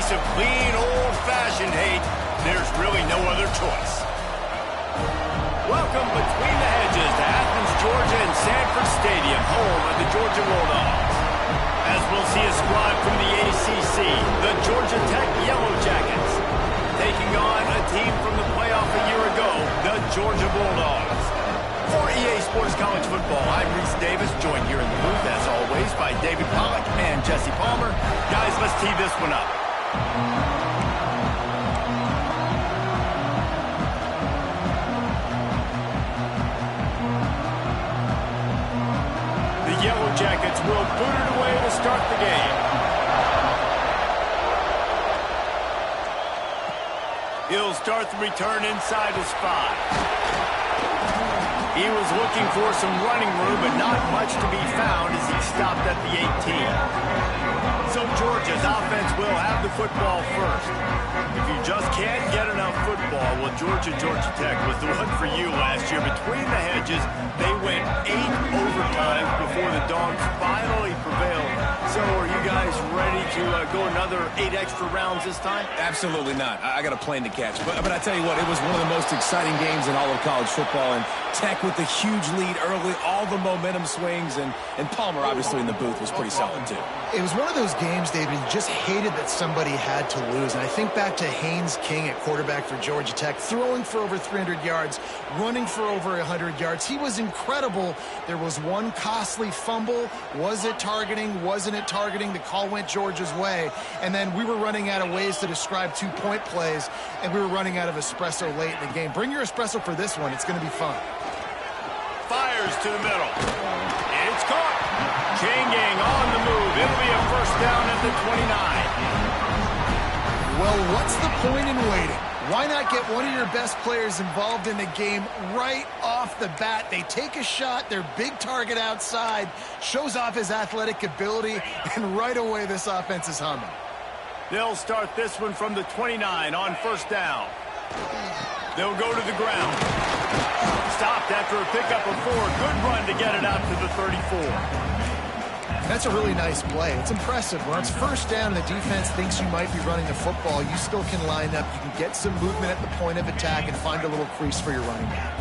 of clean, old-fashioned hate. There's really no other choice. Welcome between the hedges to Athens, Georgia and Sanford Stadium, home of the Georgia Bulldogs. As we'll see a squad from the ACC, the Georgia Tech Yellow Jackets, taking on a team from the playoff a year ago, the Georgia Bulldogs. For EA Sports College Football, I'm Reese Davis, joined here in the booth, as always, by David Pollack and Jesse Palmer. Guys, let's tee this one up. The Yellow Jackets will boot it away to start the game. He'll start the return inside his 5. He was looking for some running room, but not much to be found as he stopped at the 18. So Georgia's offense will have the football first. If you just can't get enough football, well, Georgia Tech was the one for you last year. Between the hedges, they went 8 overtimes before the Dogs finally prevailed. So are you guys ready to go another 8 extra rounds this time? Absolutely not. I got a plane to catch. But I tell you what, it was one of the most exciting games in all of college football. And Tech with the huge lead early, all the momentum swings, and Palmer obviously in the booth was pretty solid too. It was one of those games, David, you just hated that somebody had to lose. And I think back to Haynes King at quarterback for Georgia Tech, throwing for over 300 yards, running for over 100 yards. He was incredible. There was one costly fumble. Was it targeting? Wasn't it targeting? The call went Georgia's way. And then we were running out of ways to describe 2-point plays, and we were running out of espresso late in the game. Bring your espresso for this one. It's going to be fun. Fires to the middle. It's caught. Chain gang on the move. It'll be a first down at the 29. Well, what's the point in waiting? Why not get one of your best players involved in the game right off the bat? They take a shot, their big target outside, shows off his athletic ability, and right away this offense is humming. They'll start this one from the 29 on first down. They'll go to the ground. Stopped after a pickup of 4. Good run to get it out to the 34. That's a really nice play. It's impressive. When it's first down and the defense thinks you might be running the football, you still can line up. You can get some movement at the point of attack and find a little crease for your running back.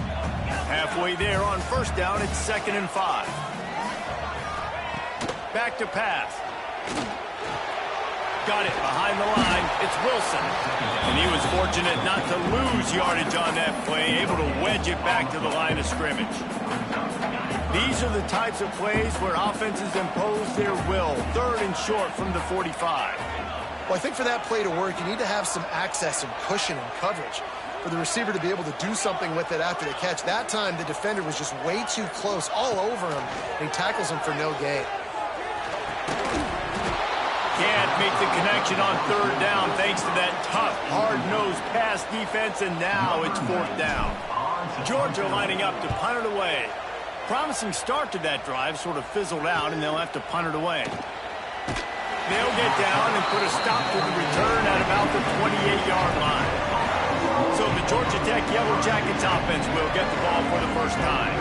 Halfway there on first down, it's 2nd and 5. Back to pass. Got it behind the line. It's Wilson. And he was fortunate not to lose yardage on that play, able to wedge it back to the line of scrimmage. These are the types of plays where offenses impose their will. 3rd and short from the 45. Well, I think for that play to work, you need to have some access and cushion and coverage for the receiver to be able to do something with it after the catch. That time, the defender was just way too close, all over him, and he tackles him for no gain. Can't make the connection on 3rd down thanks to that tough, hard-nosed pass defense, and now it's 4th down. Georgia lining up to punt it away. Promising start to that drive, sort of fizzled out, and they'll have to punt it away. They'll get down and put a stop to the return at about the 28-yard line. So the Georgia Tech Yellow Jackets offense will get the ball for the first time.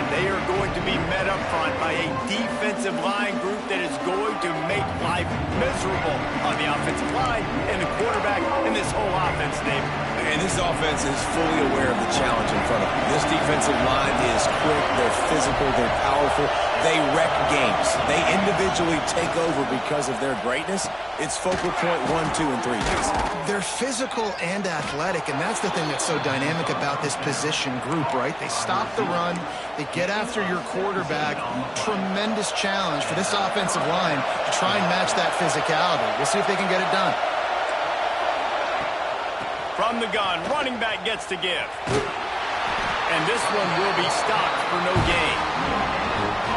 They are going to be met up front by a defensive line group that is going to make life miserable on the offensive line and the quarterback and this whole offense, Dave. And this offense is fully aware of the challenge in front of them. This defensive line is quick, they're physical, they're powerful. They wreck games. They individually take over because of their greatness. It's focal point 1, 2, and 3. They're physical and athletic, and that's the thing that's so dynamic about this position group, right? They stop the run. They get after your quarterback. Tremendous challenge for this offensive line to try and match that physicality. We'll see if they can get it done. From the gun, running back gets to give. And this one will be stopped for no gain.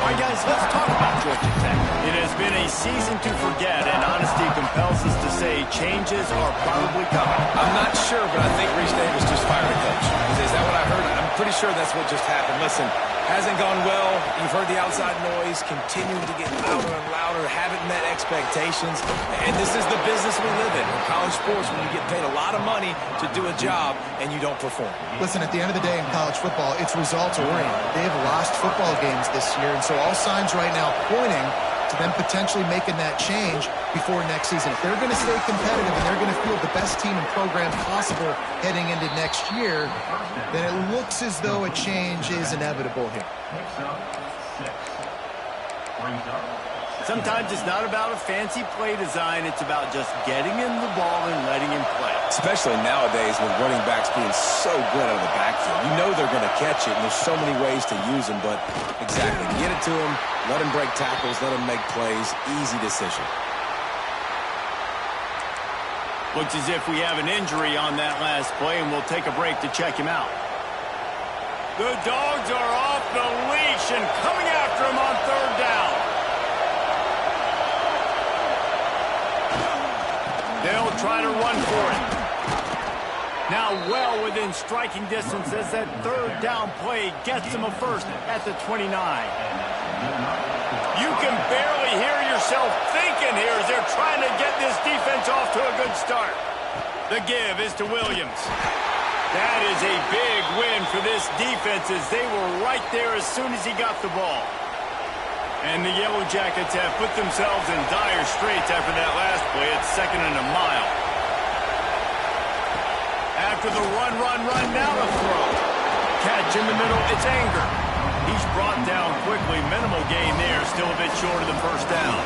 All right, guys, let's talk about Georgia Tech. It has been a season to forget, and honesty compels us to say changes are probably coming. I'm not sure, but I think Reese Davis just fired a coach. Is that what I heard? I'm pretty sure that's what just happened. Listen, hasn't gone well. You've heard the outside noise, continuing to get louder and louder, haven't met expectations. And this is the business we live in college sports, when you get paid a lot of money to do a job and you don't perform. Listen, at the end of the day in college football, it's results-oriented. They have lost football games this year, and so all signs right now pointing to to them potentially making that change before next season. If they're going to stay competitive and they're going to field the best team and program possible heading into next year, then it looks as though a change is inevitable here. Sometimes it's not about a fancy play design. It's about just getting him the ball and letting him play. Especially nowadays with running backs being so good out of the backfield. You know they're going to catch it, and there's so many ways to use them. But exactly, get it to him, let him break tackles, let him make plays. Easy decision. Looks as if we have an injury on that last play, and we'll take a break to check him out. The Dogs are off the leash and coming after him on third down. They'll try to run for it. Now well within striking distance as that third down play gets them a first at the 29. You can barely hear yourself thinking here as they're trying to get this defense off to a good start. The give is to Williams. That is a big win for this defense as they were right there as soon as he got the ball. And the Yellow Jackets have put themselves in dire straits after that last play. It's 2nd and a mile. After the run, now the throw. Catch in the middle, it's Anger. He's brought down quickly. Minimal gain there, still a bit short of the first down.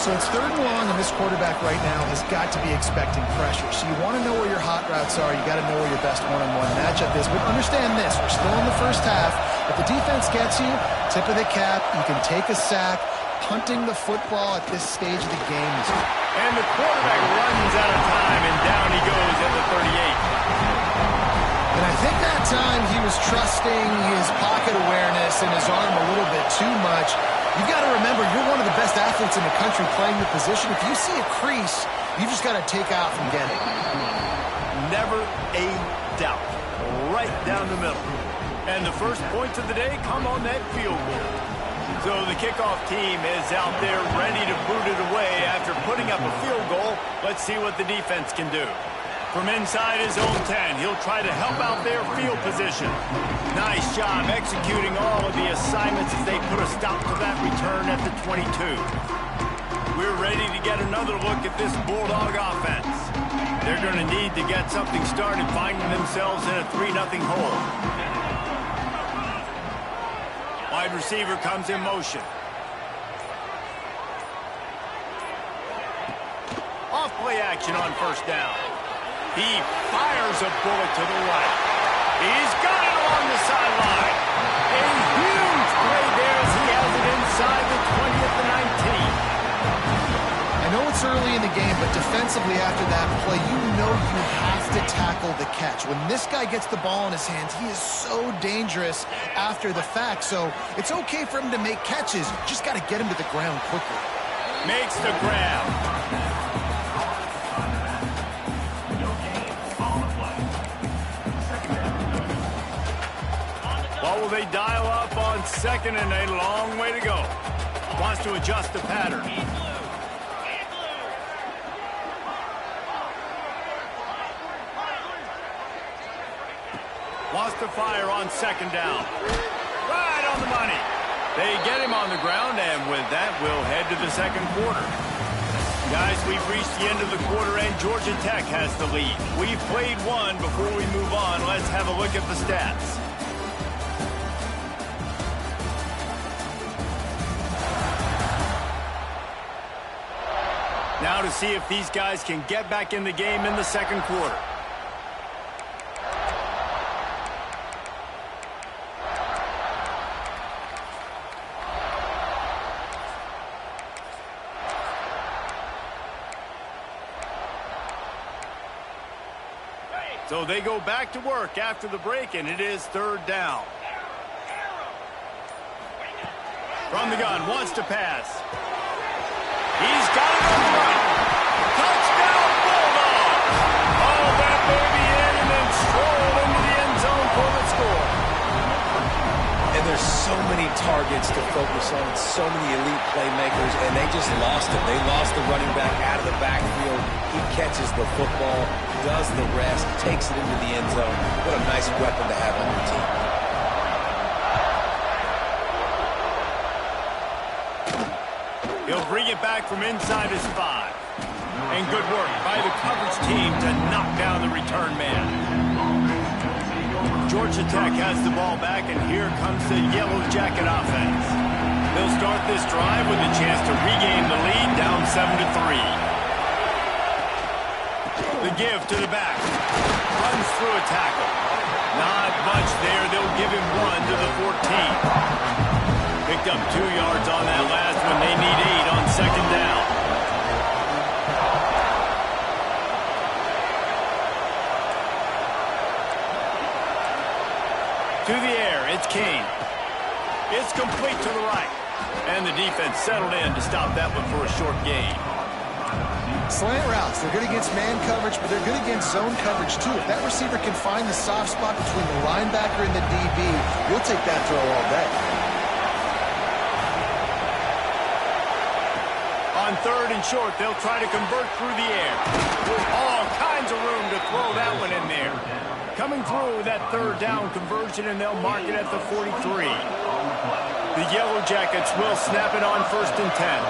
So it's 3rd and long, and this quarterback right now has got to be expecting pressure. So you want to know where your hot routes are. You got to know where your best one-on-one matchup is. But understand this, we're still in the first half. If the defense gets you, tip of the cap, you can take a sack. Punting the football at this stage of the game is... And the quarterback runs out of time, and down he goes at the 38. And I think that time he was trusting his pocket awareness and his arm a little bit too much. You've got to remember, you're one of the best athletes in the country playing the position. If you see a crease, you just got to take off and get it. Never a doubt. Right down the middle. And the first points of the day come on that field goal. So the kickoff team is out there ready to boot it away after putting up a field goal. Let's see what the defense can do. From inside his own 10, he'll try to help out their field position. Nice job executing all of the assignments as they put a stop to that return at the 22. We're ready to get another look at this Bulldog offense. They're going to need to get something started, finding themselves in a 3-0 hole. Wide receiver comes in motion. Off play action on first down. He fires a bullet to the right. He's got it along the sideline. A huge play there as he has it inside the 20 at the 19. I know it's early in the game, but defensively after that play, you know you have to tackle the catch. When this guy gets the ball in his hands, he is so dangerous after the fact. So it's okay for him to make catches. You just got to get him to the ground quickly. Makes the grab. What will they dial up on 2nd and a long way to go? Wants to adjust the pattern. Wants to fire on 2nd down. Right on the money. They get him on the ground, and with that, we'll head to the 2nd quarter. Guys, we've reached the end of the quarter, and Georgia Tech has the lead. We've played one. Before we move on, let's have a look at the stats. Now to see if these guys can get back in the game in the 2nd quarter. So they go back to work after the break, and it is 3rd down. From the gun, wants to pass. He's got it on the run. Touchdown, Bulldogs! Oh, that baby in and then strolled into the end zone for the score. And there's so many targets to focus on, so many elite playmakers, and they just lost it. They lost the running back out of the backfield. He catches the football, does the rest, takes it into the end zone. What a nice weapon to have on your team. He'll bring it back from inside his 5. And good work by the coverage team to knock down the return man. Georgia Tech has the ball back, and here comes the Yellow Jacket offense. They'll start this drive with a chance to regain the lead, down 7-3. The give to the back. Runs through a tackle. Not much there. They'll give him 1 to the 14. Picked up 2 yards on that last one. They need 8 on second down. To the air, it's King. It's complete to the right. And the defense settled in to stop that one for a short gain. Slant routes, they're good against man coverage, but they're good against zone coverage too. If that receiver can find the soft spot between the linebacker and the DB, you'll take that throw all day. On 3rd and short, they'll try to convert through the air. With all kinds of room to throw that one in there. Coming through that 3rd down conversion, and they'll mark it at the 43. The Yellow Jackets will snap it on 1st and 10.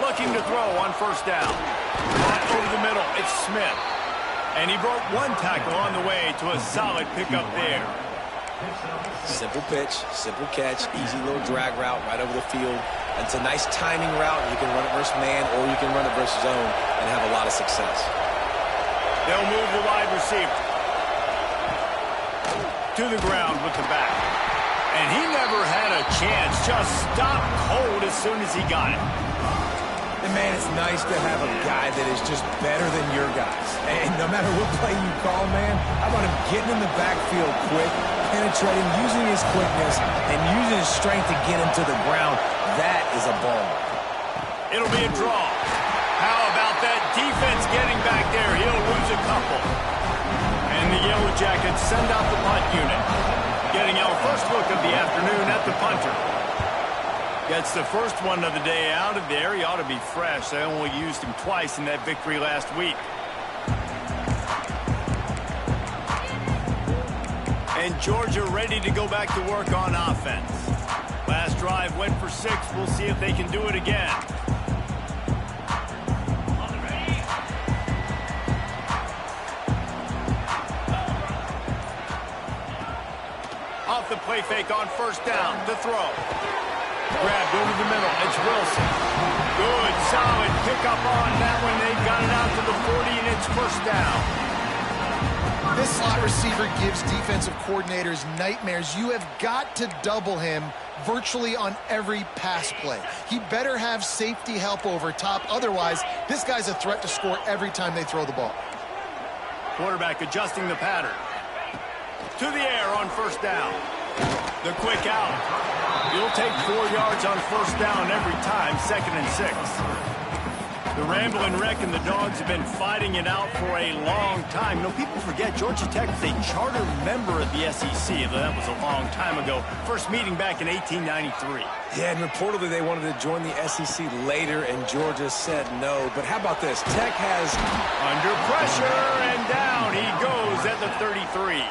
Looking to throw on 1st down. Caught over the middle, it's Smith. And he broke 1 tackle on the way to a solid pickup there. Simple pitch, simple catch, easy little drag route right over the field. It's a nice timing route. You can run it versus man, or you can run it versus zone and have a lot of success. They'll move the wide receiver to the ground with the back. And he never had a chance. Just stopped cold as soon as he got it. And man, it's nice to have a guy that is just better than your guys. And no matter what play you call, man, how about him getting in the backfield quick, penetrating, using his quickness, and using his strength to get him to the ground. That is a ball. It'll be a draw. How about that defense getting back there? He'll lose a couple. And the Yellow Jackets send out the punt unit. Getting our first look of the afternoon at the punter. Gets the first one of the day out of there. He ought to be fresh. They only used him twice in that victory last week. And Georgia ready to go back to work on offense. Last drive went for 6. We'll see if they can do it again. Off the play fake on 1st down to throw. Grabbed over the middle. It's Wilson. Good, solid pickup on that one. They got it out to the 40, and it's 1st down. This slot receiver gives defensive coordinators nightmares. You have got to double him virtually on every pass play. He better have safety help over top. Otherwise, this guy's a threat to score every time they throw the ball. Quarterback adjusting the pattern. To the air on 1st down. The quick out. You'll take 4 yards on 1st down every time, 2nd and 6. The Ramblin' Wreck and the Dogs have been fighting it out for a long time. You know, people forget Georgia Tech is a charter member of the SEC. That was a long time ago. First meeting back in 1893. Yeah, and reportedly they wanted to join the SEC later, and Georgia said no. But how about this? Tech has... Under pressure, and down he goes at the 33.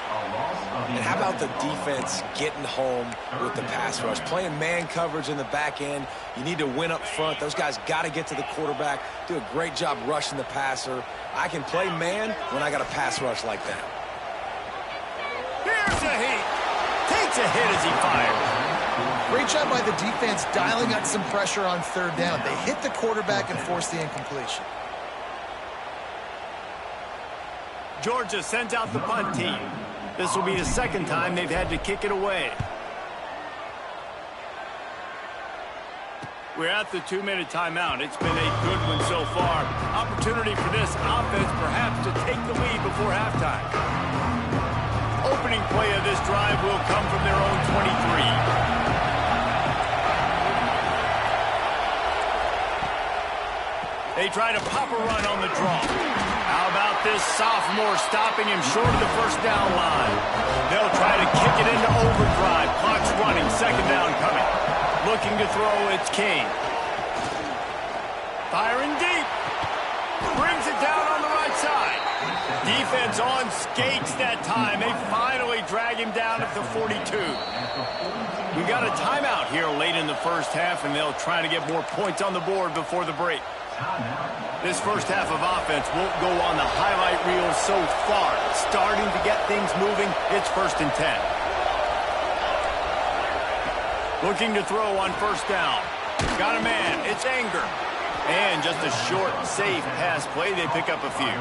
And how about the defense getting home with the pass rush? Playing man coverage in the back end. You need to win up front. Those guys got to get to the quarterback. Do a great job rushing the passer. I can play man when I got a pass rush like that. Here's a hit. Takes a hit as he fires. Great job by the defense dialing up some pressure on 3rd down. They hit the quarterback and forced the incompletion. Georgia sends out the punt team. This will be the 2nd time they've had to kick it away. We're at the 2-minute timeout. It's been a good one so far. Opportunity for this offense perhaps to take the lead before halftime. Opening play of this drive will come from their own 23. They try to pop a run on the draw. How about this sophomore stopping him short of the 1st down line? They'll try to kick it into overdrive. Clock's running. 2nd down coming. Looking to throw, it's King. Firing deep. Brings it down on the right side. Defense on skates that time. They finally drag him down at the 42. We got a timeout here late in the first half, and they'll try to get more points on the board before the break. This first half of offense won't go on the highlight reel so far. Starting to get things moving, it's 1st and 10. Looking to throw on first down. Got a man, it's Anger. And just a short, safe pass play, they pick up a few.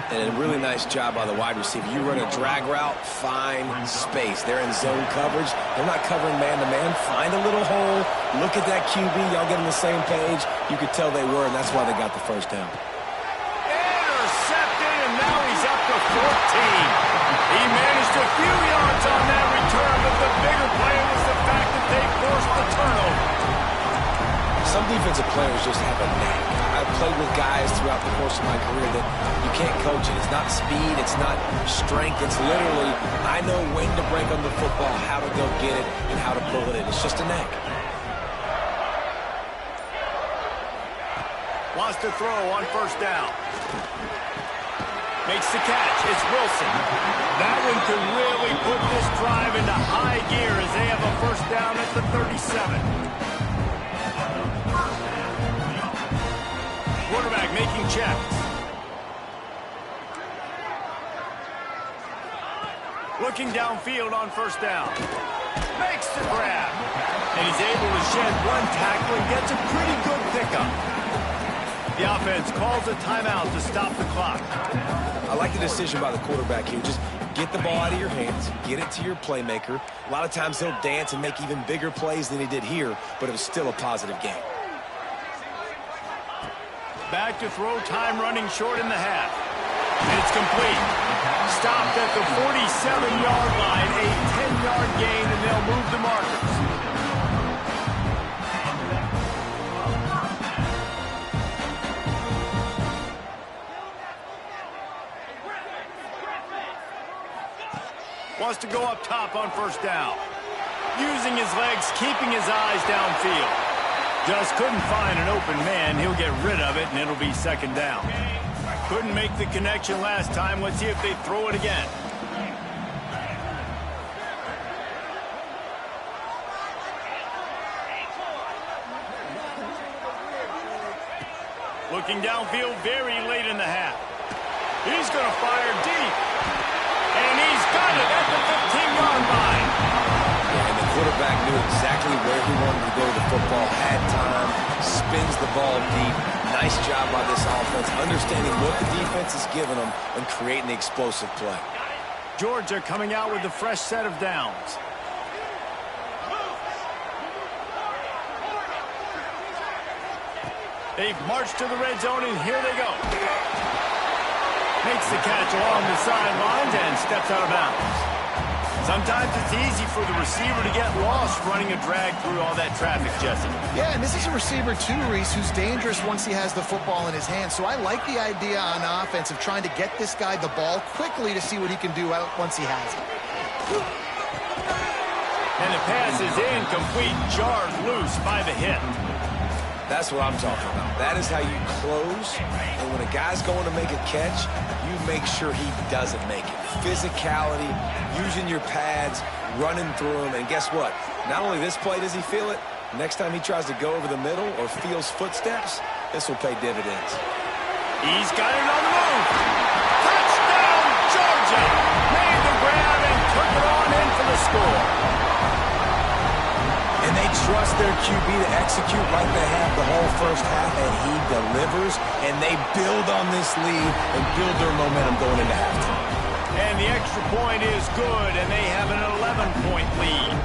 And a really nice job by the wide receiver. You run a drag route, find space. They're in zone coverage. They're not covering man-to-man. Find a little hole. Look at that QB. Y'all get on the same page. You could tell they were, and that's why they got the first down. Intercepted, and now he's up to 14. He managed a few yards on that return, but the bigger play was the fact that they forced the turnover. Some defensive players just have a knack. I've played with guys throughout the course of my career that you can't coach it. It's not speed. It's not strength. It's literally, I know when to break on the football, how to go get it, and how to pull it in. It's just a knack. Wants to throw on first down. Makes the catch. It's Wilson. That one could really put this drive into high gear as they have a first down at the 37. Quarterback making checks. Looking downfield on first down. Makes the grab. And he's able to shed one tackle and gets a pretty good pickup. The offense calls a timeout to stop the clock. I like the decision by the quarterback here. Just get the ball out of your hands, get it to your playmaker. A lot of times he'll dance and make even bigger plays than he did here, but it was still a positive game. Back to throw, time running short in the half. It's complete. Stopped at the 47-yard line, a 10-yard gain, and they'll move the markers. Wants to go up top on first down. Using his legs, keeping his eyes downfield. Just couldn't find an open man. He'll get rid of it, and it'll be second down. Couldn't make the connection last time. Let's see if they throw it again. Looking downfield very late in the half. He's going to fire deep. And he's got it at the 15-yard line. And the quarterback knew exactly where he wanted to go with the football, had time, spins the ball deep. Nice job by this offense, understanding what the defense is giving them and creating the explosive play. Georgia coming out with a fresh set of downs. They've marched to the red zone, and here they go. Makes the catch along the sidelines and steps out of bounds. Sometimes it's easy for the receiver to get lost running a drag through all that traffic, Jesse. Yeah, and this is a receiver too, Reese, who's dangerous once he has the football in his hands. So I like the idea on offense of trying to get this guy the ball quickly to see what he can do out once he has it. And the pass is incomplete, jarred loose by the hit. That's what I'm talking about. That is how you close. And when a guy's going to make a catch, you make sure he doesn't make it. Physicality, using your pads, running through them. And guess what? Not only this play does he feel it, next time he tries to go over the middle or feels footsteps, this will pay dividends. He's got it on the move. Touchdown, Georgia. Made the grab and took it on in for the score. And they trust their QB to execute like they have the whole first half, and he delivers, and they build on this lead and build their momentum going into halftime. And the extra point is good, and they have an 11-point lead.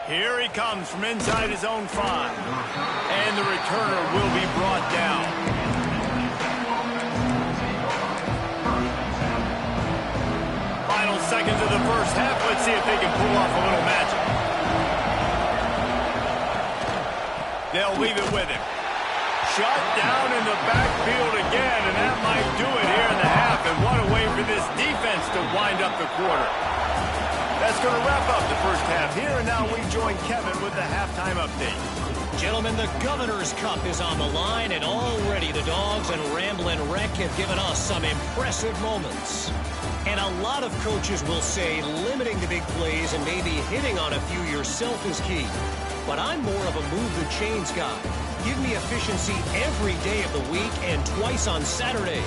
Here he comes from inside his own 5. And the returner will be brought down. Final seconds of the first half. Let's see if they can pull off a little magic. They'll leave it with him. Shut down in the backfield again, and that might do it here in the half. And what a way for this defense to wind up the quarter. That's going to wrap up the first half here, and now we join Kevin with the halftime update. Gentlemen, the Governor's Cup is on the line, and already the Dogs and Ramblin' Wreck have given us some impressive moments. And a lot of coaches will say limiting the big plays and maybe hitting on a few yourself is key. But I'm more of a move the chains guy. Give me efficiency every day of the week and twice on Saturday.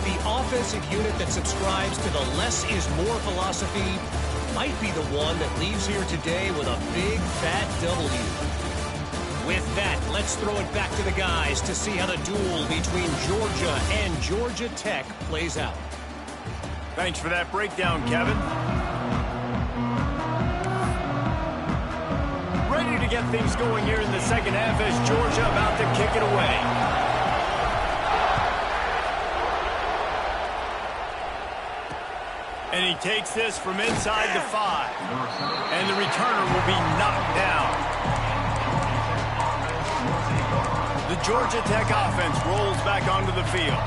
The offensive unit that subscribes to the less is more philosophy might be the one that leaves here today with a big fat W. With that, let's throw it back to the guys to see how the duel between Georgia and Georgia Tech plays out. Thanks for that breakdown, Kevin. Ready to get things going here in the second half as Georgia about to kick it away. And he takes this from inside the 5. And the returner will be knocked down. The Georgia Tech offense rolls back onto the field.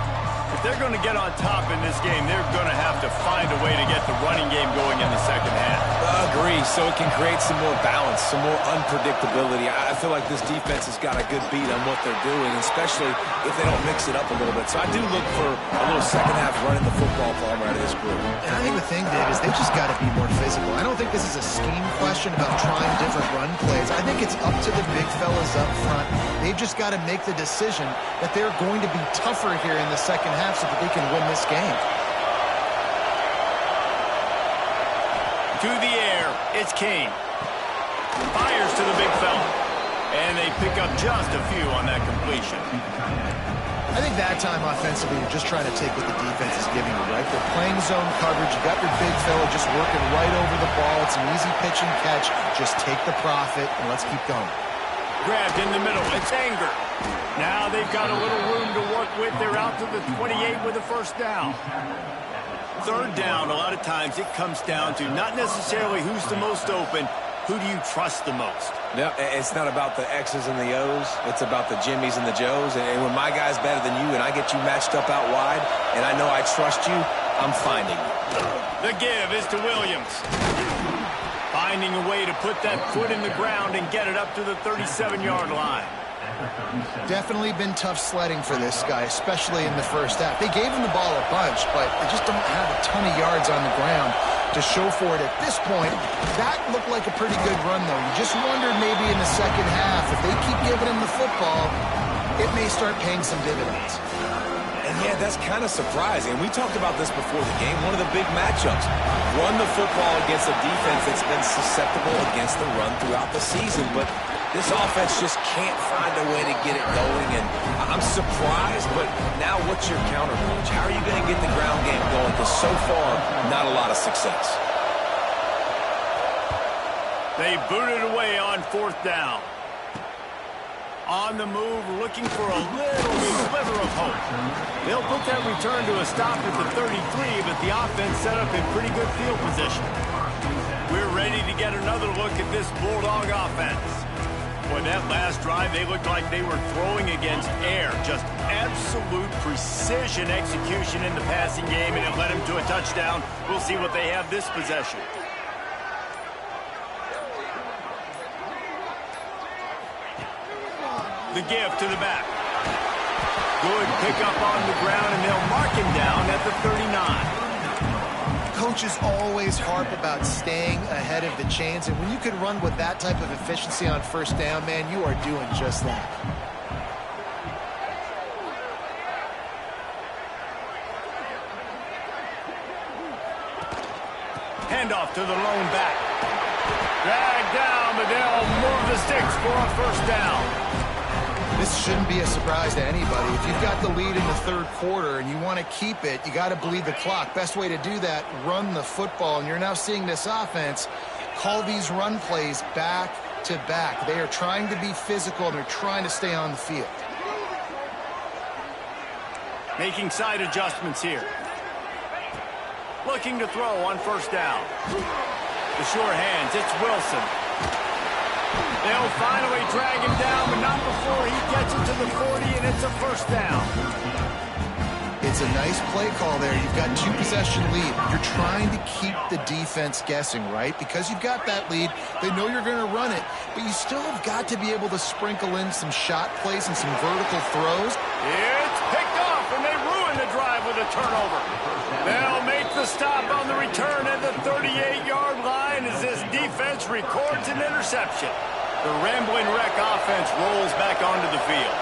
If they're going to get on top in this game, they're going to have to find a way to get the running game going in the second half. Agree, so it can create some more balance, some more unpredictability. I feel like this defense has got a good beat on what they're doing, especially if they don't mix it up a little bit. So I do look for a little second half running the football farmer out of this group. And I think the thing, Dave, is they just got to be more physical. I don't think this is a scheme question about trying different run plays. I think it's up to the big fellas up front. They've just got to make the decision that they're going to be tougher here in the second half so that they can win this game. To the air, it's King. Fires to the big fella. And they pick up just a few on that completion. I think that time offensively, you're just trying to take what the defense is giving you, right? They're playing zone coverage. You got your big fella just working right over the ball. It's an easy pitch and catch. Just take the profit and let's keep going. Grabbed in the middle. It's Anger. Now they've got a little room to work with. They're out to the 28 with a first down. Third down, a lot of times it comes down to not necessarily who's the most open, who do you trust the most? No, it's not about the X's and the O's. It's about the Jimmys and the Joes. And when my guy's better than you and I get you matched up out wide and I know I trust you, I'm finding you. The give is to Williams. Finding a way to put that foot in the ground and get it up to the 37-yard line. Definitely been tough sledding for this guy, especially in the first half. They gave him the ball a bunch, but they just don't have a ton of yards on the ground to show for it at this point. That looked like a pretty good run, though. You just wondered maybe in the second half, if they keep giving him the football, it may start paying some dividends. And yeah, that's kind of surprising. We talked about this before the game. One of the big matchups. Run the football against a defense that's been susceptible against the run throughout the season, but this offense just can't find a way to get it going, and I'm surprised, but now what's your counterpunch? How are you going to get the ground game going? Because so far, not a lot of success. They boot it away on fourth down. On the move, looking for a little sliver of hope. They'll put that return to a stop at the 33, but the offense set up in pretty good field position. We're ready to get another look at this Bulldog offense. Boy, that last drive, they looked like they were throwing against air. Just absolute precision execution in the passing game, and it led them to a touchdown. We'll see what they have this possession. The give to the back. Good pickup on the ground, and they'll mark him down at the 39. Coaches always harp about staying ahead of the chains, and when you can run with that type of efficiency on first down, man, you are doing just that. Handoff to the lone back. Dragged down, but they'll move the sticks for a first down. This shouldn't be a surprise to anybody. If you've got the lead in the third quarter and you want to keep it, you got to bleed the clock. Best way to do that, run the football. And you're now seeing this offense call these run plays back to back. They are trying to be physical, and they're trying to stay on the field. Making side adjustments here. Looking to throw on first down. The sure hands, it's Wilson. They'll finally drag him down, but not before he gets it to the 40, and it's a first down. It's It's a nice play call there. You've got 2-possession lead. You're trying to keep the defense guessing, right? Because you've got that lead, they know you're going to run it, but you still have got to be able to sprinkle in some shot plays and some vertical throws. It's picked off, and they ruin the drive with a turnover. They'll make the stop on the return at the 38-yard line as this defense records an interception. The Rambling Wreck offense rolls back onto the field.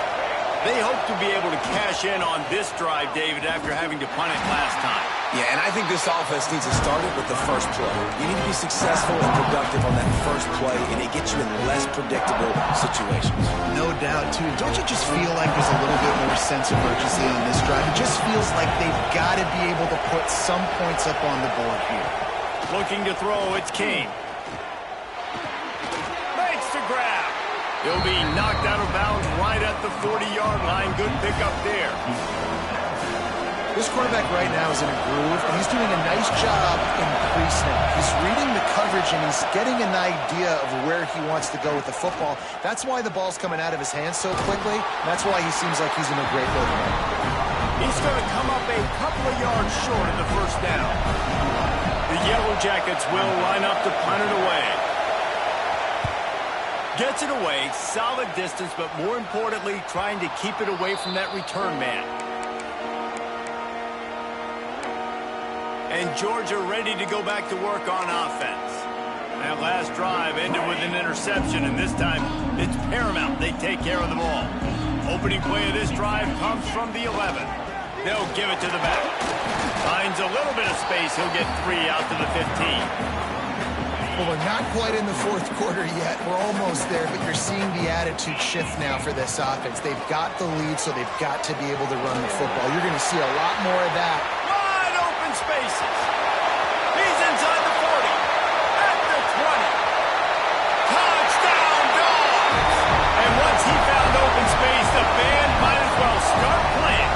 They hope to be able to cash in on this drive, David, after having to punt it last time. Yeah, and I think this offense needs to start it with the first play. You need to be successful and productive on that first play, and it gets you in less predictable situations. No doubt, too. Don't you just feel like there's a little bit more sense of urgency on this drive? It just feels like they've got to be able to put some points up on the board here. Looking to throw, it's King. Makes the grab. He'll be knocked out of bounds right at the 40-yard line. Good pickup there. This quarterback right now is in a groove, and he's doing a nice job in pre-snap. He's reading the coverage, and he's getting an idea of where he wants to go with the football. That's why the ball's coming out of his hands so quickly. That's why he seems like he's in a great rhythm. He's going to come up a couple of yards short of the first down. The Yellow Jackets will line up to punt it away. Gets it away, solid distance, but more importantly, trying to keep it away from that return man. And Georgia ready to go back to work on offense. That last drive ended with an interception, and this time it's paramount they take care of the ball. Opening play of this drive comes from the 11. They'll give it to the back. Finds a little bit of space. He'll get 3 out to the 15. Well, we're not quite in the fourth quarter yet. We're almost there, but you're seeing the attitude shift now for this offense. They've got the lead, so they've got to be able to run the football. You're going to see a lot more of that. Wide open spaces. He's inside the 40. At the 20. Touchdown, Dogs! And once he found open space, the band might as well start playing.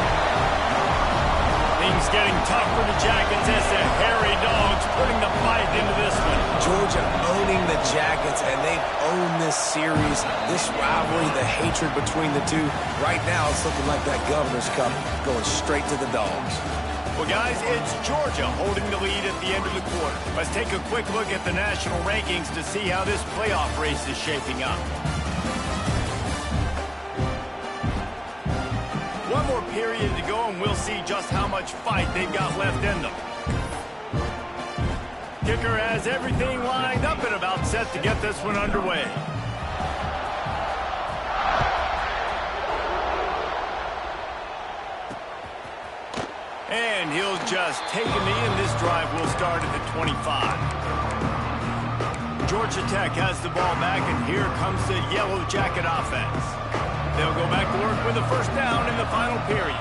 Things getting tough for the Jackets as the hairy Dogs putting the fight into this one. Georgia owning the Jackets, and they've owned this series, this rivalry, the hatred between the two. Right now, it's looking like that Governor's Cup going straight to the Dogs. Well, guys, it's Georgia holding the lead at the end of the quarter. Let's take a quick look at the national rankings to see how this playoff race is shaping up. One more period to go, and we'll see just how much fight they've got left in them. Kicker has everything lined up and about set to get this one underway. And he'll just take a knee, and this drive will start at the 25. Georgia Tech has the ball back, and here comes the Yellow Jacket offense. They'll go back to work with a first down in the final period.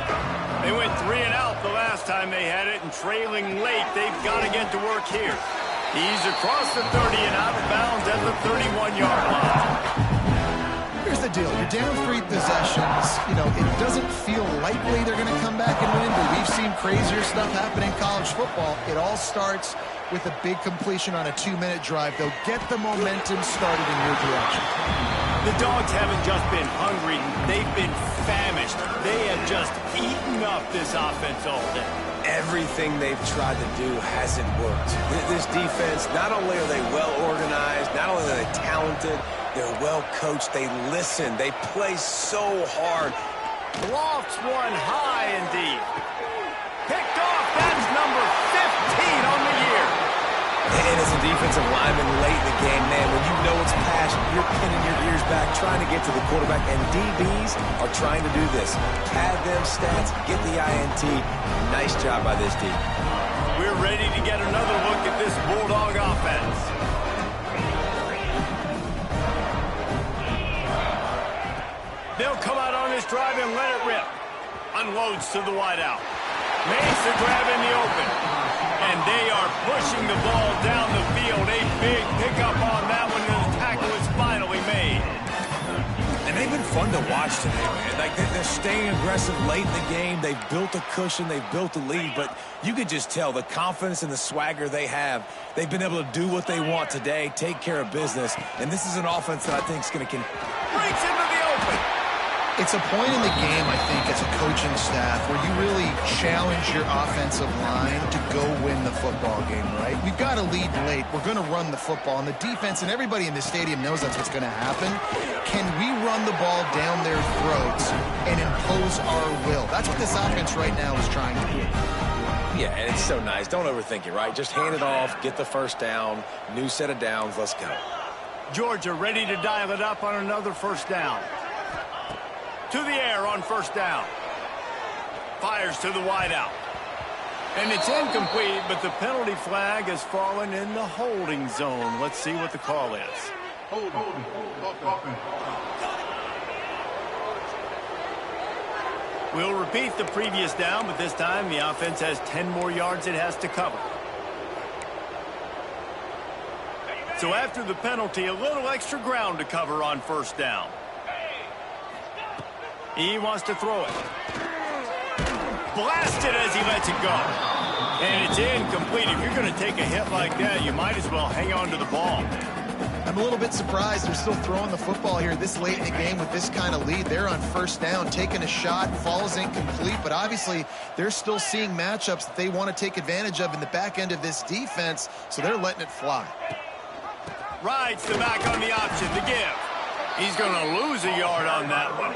They went 3 and out the last time they had it, and trailing late, they've got to get to work here. He's across the 30 and out of bounds at the 31-yard line. Here's the deal. You're down 3 possessions. You know, it doesn't feel likely they're going to come back and win, but we've seen crazier stuff happen in college football. It all starts with a big completion on a 2-minute drive. They'll get the momentum started in your direction. The Dogs haven't just been hungry. They've been famished. They have just eaten up this offense all day. Everything they've tried to do hasn't worked. This defense, not only are they well organized, not only are they talented, they're well coached, they listen, they play so hard. Lofts one high and deep. Picked off, that's number 15 on the year. And as a defensive lineman late in the game, man, when you know it's passion, you're pinning your ears back, trying to get to the quarterback, and DBs are trying to do this. Pad them stats, get the INT. Nice job by this D. We're ready to get another look at this Bulldog offense. They'll come out on this drive and let it rip. Unloads to the wideout. Makes the grab in the open. And they are pushing the ball down the field. A big pickup on that one, and the tackle is finally made. And they've been fun to watch today, man. Like, they're staying aggressive late in the game. They've built a cushion. They've built a lead. But you could just tell the confidence and the swagger they have. They've been able to do what they want today, take care of business. And this is an offense that I think is going to... Breaks into the open. It's a point in the game, I think, as a coaching staff where you really challenge your offensive line to go win the football game, right? We've got to lead late. We're going to run the football. And the defense and everybody in the stadium knows that's what's going to happen. Can we run the ball down their throats and impose our will? That's what this offense right now is trying to do. Yeah, and it's so nice. Don't overthink it, right? Just hand it off, get the first down, new set of downs, let's go. Georgia ready to dial it up on another first down. To the air on first down. Fires to the wideout. And it's incomplete, but the penalty flag has fallen in the holding zone. Let's see what the call is. We'll repeat the previous down, but this time the offense has 10 more yards it has to cover. So after the penalty, a little extra ground to cover on first down. He wants to throw it. Blasted as he lets it go. And it's incomplete. If you're going to take a hit like that, you might as well hang on to the ball. I'm a little bit surprised they're still throwing the football here this late in the game with this kind of lead. They're on first down, taking a shot, falls incomplete, but obviously they're still seeing matchups that they want to take advantage of in the back end of this defense, so they're letting it fly. Rides the back on the option, the give. He's going to lose a yard on that one.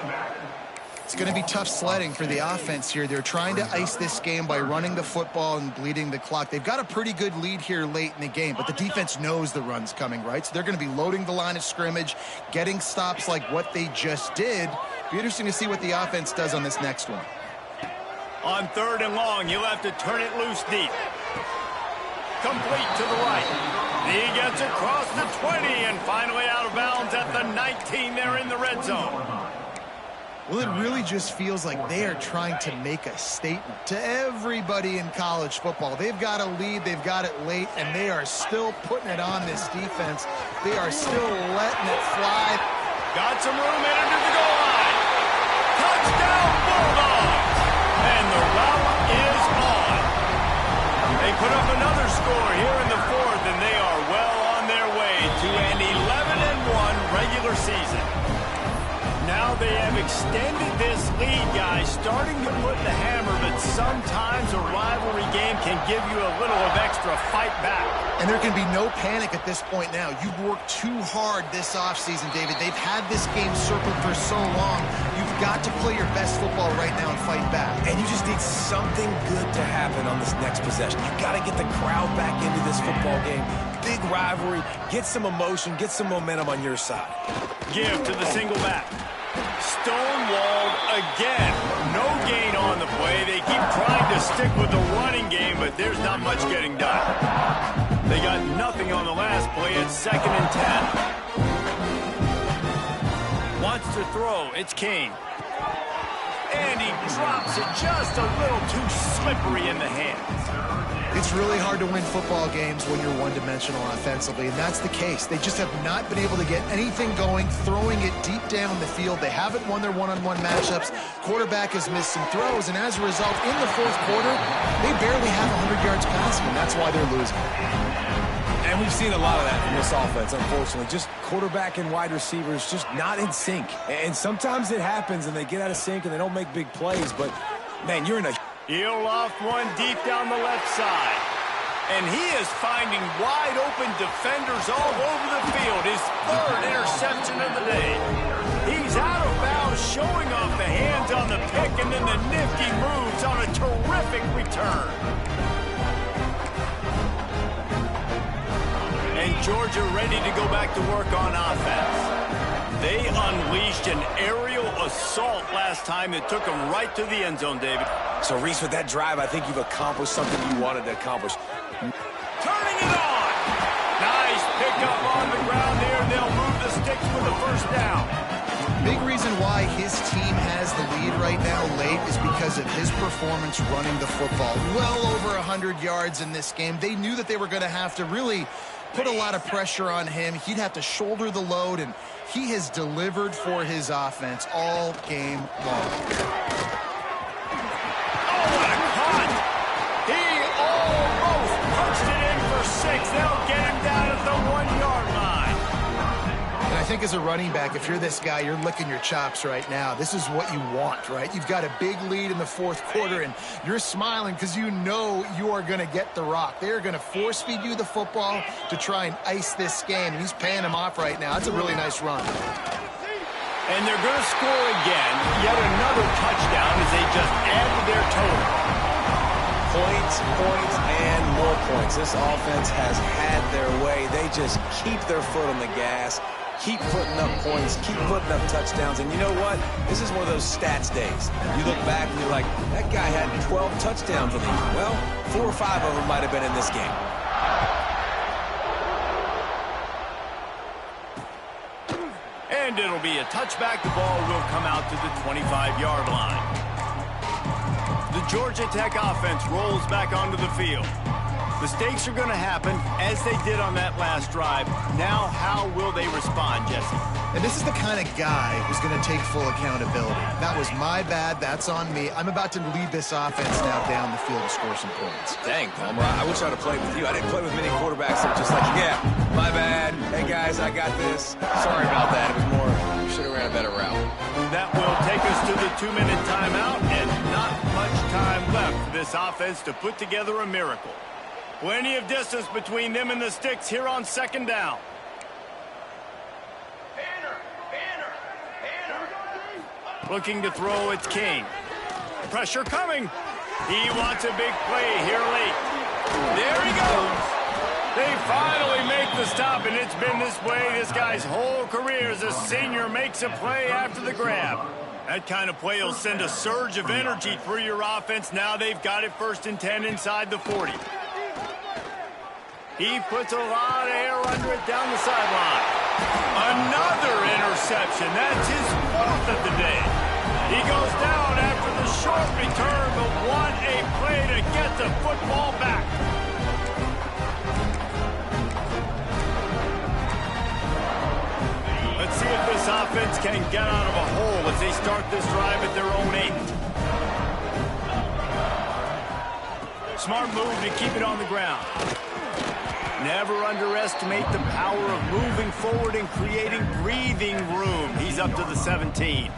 It's going to be tough sledding for the offense here. They're trying to ice this game by running the football and bleeding the clock. They've got a pretty good lead here late in the game, but the defense knows the run's coming, right? So they're going to be loading the line of scrimmage, getting stops like what they just did. Be interesting to see what the offense does on this next one. On third and long, you'll have to turn it loose deep. Complete to the right. He gets across the 20 and finally out of bounds at the 19 there in the red zone. Well, it really just feels like they are trying to make a statement to everybody in college football. They've got a lead, they've got it late, and they are still putting it on this defense. They are still letting it fly. Got some room in under the goal line. Touchdown, Bulldogs! And the route is on. They put up another score here in the fourth, and they are well on their way to an 11-1 regular season. Now they have extended this lead, guys, starting to put the hammer, but sometimes a rivalry game can give you a little of extra fight back. And there can be no panic at this point now. You've worked too hard this offseason, David. They've had this game circled for so long. You've got to play your best football right now and fight back. And you just need something good to happen on this next possession. You've got to get the crowd back into this football game. Big rivalry, get some emotion, get some momentum on your side. Give to the single back. Stonewalled again. No gain on the play. They keep trying to stick with the running game, but there's not much getting done. They got nothing on the last play. It's 2nd and 10. Wants to throw. It's King. And he drops it just a little too slippery in the hands. It's really hard to win football games when you're one-dimensional offensively, and that's the case. They just have not been able to get anything going, throwing it deep down the field. They haven't won their one-on-one matchups. Quarterback has missed some throws, and as a result, in the fourth quarter, they barely have 100 yards passing, and that's why they're losing. And we've seen a lot of that from this offense, unfortunately. Just quarterback and wide receivers just not in sync. And sometimes it happens, and they get out of sync, and they don't make big plays, but, man, you're in a... He'll loft one deep down the left side. And he is finding wide open defenders all over the field. His third interception of the day. He's out of bounds, showing off the hands on the pick, and then the nifty moves on a terrific return. And Georgia ready to go back to work on offense. They unleashed an aerial assault last time that took them right to the end zone, David. So, Reese, with that drive, I think you've accomplished something you wanted to accomplish. Turning it on. Nice pickup on the ground there. They'll move the sticks for the first down. Big reason why his team has the lead right now late is because of his performance running the football. Well over 100 yards in this game. They knew that they were going to have to really put a lot of pressure on him. He'd have to shoulder the load, and he has delivered for his offense all game long. Oh, what a cut! He almost punched it in for 6. They'll get him down at the 1-yard line. And I think think as a running back, if you're this guy, you're licking your chops right now. This is what you want, right? You've got a big lead in the fourth quarter, and you're smiling because you know you are going to get the rock. They're going to force feed you the football to try and ice this game, and he's paying him off right now. That's a really nice run. And they're going to score again. Yet another touchdown as they just add to their total. Points, and more points. This offense has had their way. They just keep their foot on the gas, keep putting up points, keep putting up touchdowns. And you know what? This is one of those stats days. You look back and you're like, that guy had 12 touchdowns in these. Well, 4 or 5 of them might have been in this game. And it'll be a touchback. The ball will come out to the 25-yard line. The Georgia Tech offense rolls back onto the field. Mistakes are going to happen, as they did on that last drive. Now, how will they respond, Jesse? And this is the kind of guy who's going to take full accountability. That was my bad. That's on me. I'm about to lead this offense now down the field to score some points. Dang, Palmer, I wish I'd have played with you. I didn't play with many quarterbacks that were just like, yeah, my bad. Hey, guys, I got this. Sorry about that. It was more, we should have ran a better route. That will take us to the 2-minute timeout, and not much time left for this offense to put together a miracle. Plenty of distance between them and the sticks here on second down. Looking to throw, it's King. Pressure coming. He wants a big play here late. There he goes. They finally make the stop, and it's been this way this guy's whole career as a senior makes a play after the grab. That kind of play will send a surge of energy through your offense. Now they've got it 1st and 10 inside the 40. He puts a lot of air under it down the sideline. Another interception. That's his 4th of the day. He goes down after the short return, but what a play to get the football back. Let's see if this offense can get out of a hole as they start this drive at their own 8. Smart move to keep it on the ground. Never underestimate the power of moving forward and creating breathing room. He's up to the 17.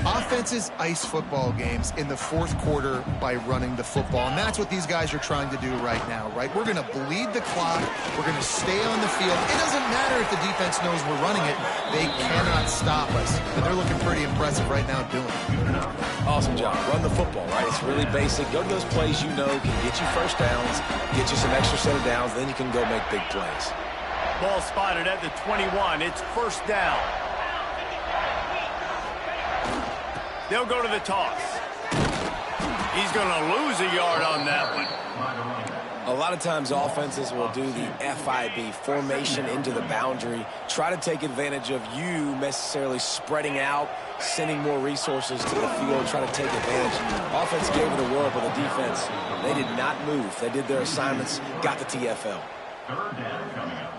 Offenses ice football games in the fourth quarter by running the football, and that's what these guys are trying to do right now, right? We're going to bleed the clock. We're going to stay on the field. It doesn't matter if the defense knows we're running it. They cannot stop us, and they're looking pretty impressive right now doing it. Awesome job. Run the football, right? It's really basic. Go to those plays you know can get you first downs, get you some extra set of downs, then you can go make big plays. Ball spotted at the 21. It's 1st down. They'll go to the toss. He's going to lose a yard on that one. A lot of times offenses will do the FIB, formation into the boundary, try to take advantage of you necessarily spreading out, sending more resources to the field, try to take advantage. Offense gave it a whirl, but the defense, they did not move. They did their assignments, got the TFL. 3rd down coming up.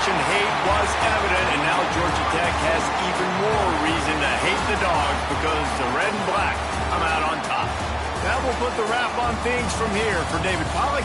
Hate was evident, and now Georgia Tech has even more reason to hate the Dogs because the red and black come out on top. That will put the wrap on things from here. For David Pollack.